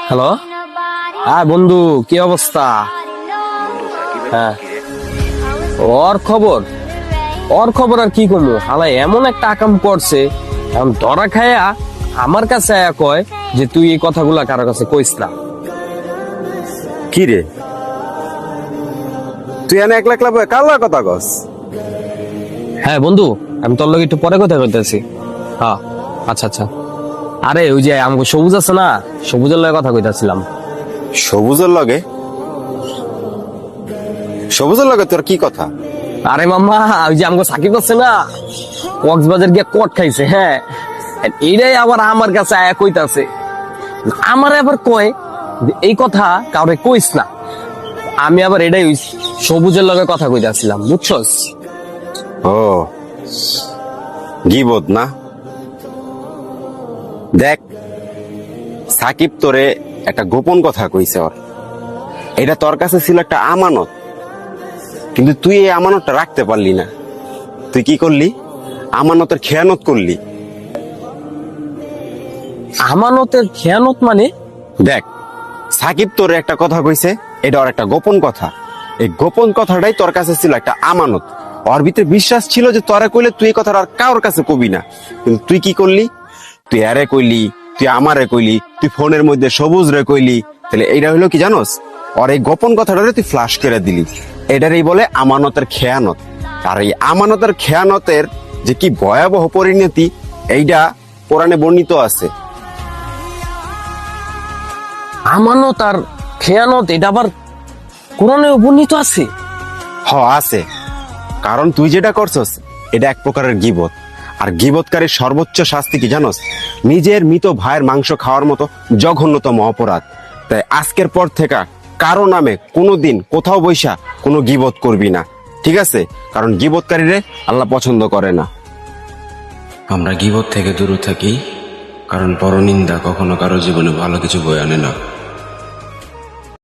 Hello, হ্যাঁ বন্ধু, কি অবস্থা? হ্যাঁ, ওর খবর আর কি করবো? হালা এমন একটা আকাম করছে, এখন ধরা খায়া আমার কাছে আয়া কয় যে তুই এই কথাগুলা কারো কাছে কইস না। কি রে, তুই এনে একলা একলা বয়ে কার লগে কথা কস? হ্যাঁ বন্ধু, আমি তোর লগে একটু পরে কথা কইতেছি। হ্যাঁ, আচ্ছা আচ্ছা। আরে ওই যে আমাকে সবুজ আছে না, সবুজের লগে কথা কইতাছিলাম। সবুজের লগে? সবুজের লগে তোর কি কথা? আরে মামা, ওই যে আমাকে সাকিব আছে না, কক্সবাজার গিয়ে কট খাইছে। হ্যাঁ, এইটাই আবার আমার কাছে আয়া কইতাছে। আমার আবার কয় যে এই কথা কাউরে কইস না। আমি আবার এটাই ওই সবুজের লগে কথা কইতাছিলাম, বুঝছস? ও গিবত না? দেখ, সাকিব তোরে একটা গোপন কথা কইছে। ওর এটা তোর কাছে ছিল একটা আমানত, কিন্তু তুই এই আমানতটা রাখতে পারলি না। তুই কি করলি? আমানতের খেয়ানত করলি। আমানতের খেয়ানত মানে? দেখ, সাকিব তোরে একটা কথা কইছে, এটা ওর একটা গোপন কথা। এই গোপন কথাটাই তোর কাছে ছিল একটা আমানত। ওর ভিতরে বিশ্বাস ছিল যে তোরে কইলে তুই এই কথাটা আর কারোর কাছে কবি না, কিন্তু তুই কি করলি? তুই আরে কইলি, তুই আমারে কইলি, তুই ফোনের মধ্যে সবুজ রে কইলি। তাহলে এইটা হইলো কি জানোস? আর এই গোপন কথাটারে তুই ফ্লাশ করে দিলি। এটারই বলে আমানতের খেয়ানত। আর এই আমানতের খেয়ানতের যে কি ভয়াবহ পরিণতি, এইটা কোরআনে বর্ণিত আছে। আমানত আর খেয়ানত এটা আবার কোরআনে উপনীত আছে? আছে, কারণ তুই যেটা করছস এটা এক প্রকারের গীবত। আর গীবতকারীর সর্বোচ্চ শাস্তি কি জানোস? নিজের মৃত ভাইয়ের মাংস খাওয়ার মতো জঘন্যতম অপরাধ। তাই আজকের পর থেকে কারো নামে কোনোদিন কোথাও বইসা কোনো গীবত করবি না, ঠিক আছে? কারণ গীবতকারীরে আল্লাহ পছন্দ করে না। আমরা গীবত থেকে দূরে থাকি, কারণ পরনিন্দা কখনো কারো জীবনে ভালো কিছু বয়ে আনে না।